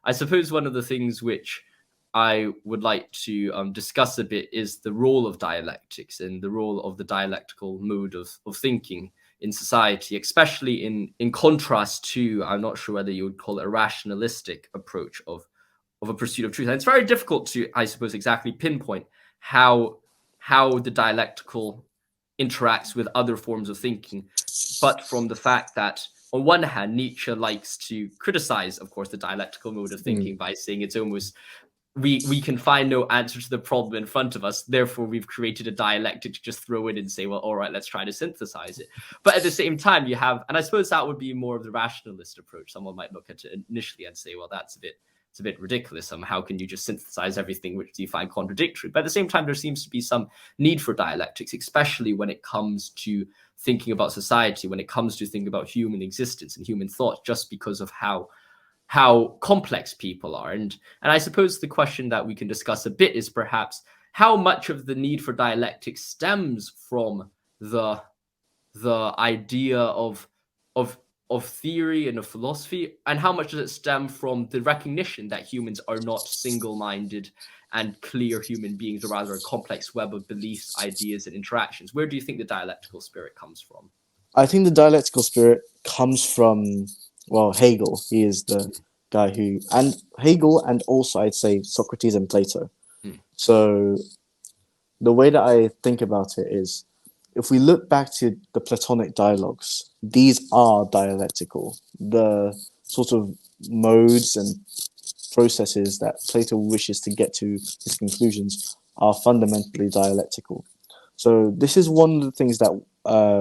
I suppose one of the things which I would like to discuss a bit is the role of dialectics and the role of the dialectical mode of thinking in society, especially in contrast to, I'm not sure whether you would call it a rationalistic approach of a pursuit of truth. And it's very difficult to, I suppose, exactly pinpoint how the dialectical interacts with other forms of thinking, but from the fact that on one hand, Nietzsche likes to criticize, of course, the dialectical mode of thinking by saying it's almost we can find no answer to the problem in front of us, therefore we've created a dialectic to just throw in and say, well, all right, let's try to synthesize it. But at the same time, you have, and I suppose that would be more of the rationalist approach. Someone might look at it initially and say, well, it's a bit ridiculous. How can you just synthesize everything which you find contradictory? But at the same time, there seems to be some need for dialectics, especially when it comes to thinking about society, when it comes to thinking about human existence and human thought, just because of how complex people are. And I suppose the question that we can discuss a bit is perhaps how much of the need for dialectics stems from the idea of theory and of philosophy, and how much does it stem from the recognition that humans are not single-minded and clear human beings, or rather a complex web of beliefs, ideas, and interactions? Where do you think the dialectical spirit comes from? I think the dialectical spirit comes from, well, Hegel. He is the guy who, and Hegel, and also I'd say Socrates and Plato. So the way that I think about it is, if we look back to the Platonic dialogues, these are dialectical. The sort of modes and processes that Plato wishes to get to his conclusions are fundamentally dialectical. So this is one of the things that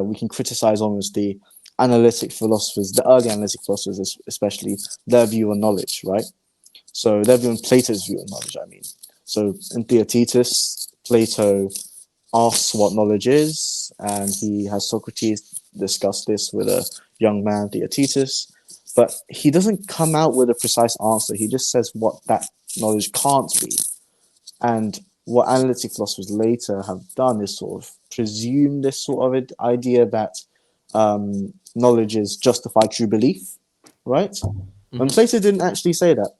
we can criticize almost the analytic philosophers, the early analytic philosophers especially, their view on knowledge, right? So their view on Plato's view on knowledge, I mean. So in Theaetetus, Plato asks what knowledge is, and he has Socrates discuss this with a young man, Theaetetus, but he doesn't come out with a precise answer. He just says what that knowledge can't be. And what analytic philosophers later have done is sort of presume this sort of idea that knowledge is justified true belief, right? And Plato didn't actually say that.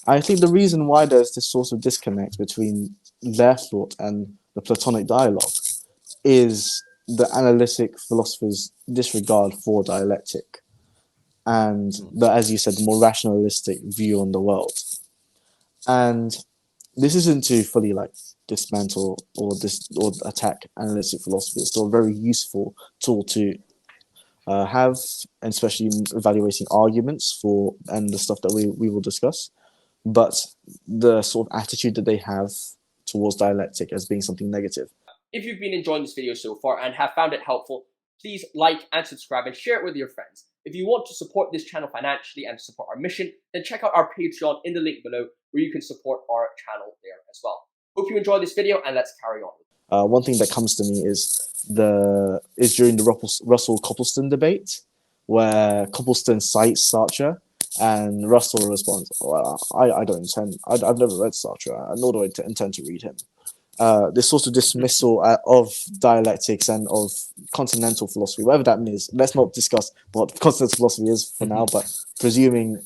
I think the reason why there's this sort of disconnect between their thought and the Platonic dialogue is the analytic philosophers' disregard for dialectic and as you said, the more rationalistic view on the world. And this isn't to fully dismantle or attack analytic philosophy. It's still a very useful tool to have, and especially evaluating arguments and the stuff that we will discuss. But the sort of attitude that they have towards dialectic as being something negative. If you've been enjoying this video so far and have found it helpful, please like and subscribe and share it with your friends. If you want to support this channel financially and support our mission, then check out our Patreon in the link below, where you can support our channel there as well. Hope you enjoyed this video, and let's carry on. One thing that comes to me is during the Russell Copleston debate, where Copleston cites Sartre, and Russell responds, "Well, I've never read Sartre, nor do I intend to read him." This sort of dismissal of dialectics and of continental philosophy, whatever that means. Let's not discuss what continental philosophy is for now, but presuming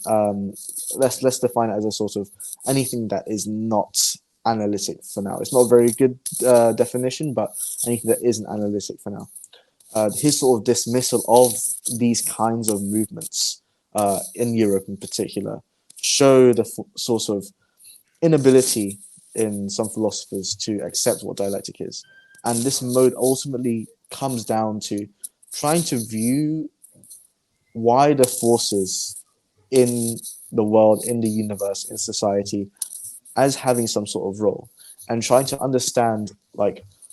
let's define it as a sort of anything that is not analytic for now. It's not a very good definition, but anything that isn't analytic for now. His sort of dismissal of these kinds of movements in Europe in particular show the sort of inability in some philosophers to accept what dialectic is. And this mode ultimately comes down to trying to view wider forces in the world, in the universe, in society, as having some sort of role, and trying to understand,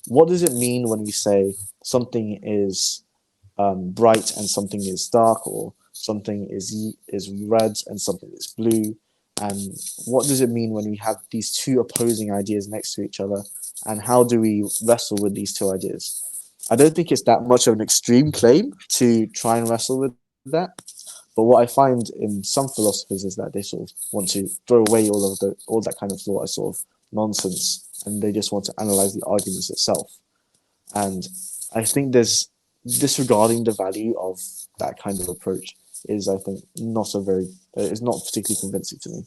what does it mean when we say something is bright and something is dark, or something is red and something is blue? And what does it mean when we have these two opposing ideas next to each other? And how do we wrestle with these two ideas? I don't think it's that much of an extreme claim to try and wrestle with that. But what I find in some philosophers is that they sort of want to throw away all that kind of thought as sort of nonsense, and they just want to analyze the arguments itself. And I think there's disregarding the value of that kind of approach is, I think, is not particularly convincing to me.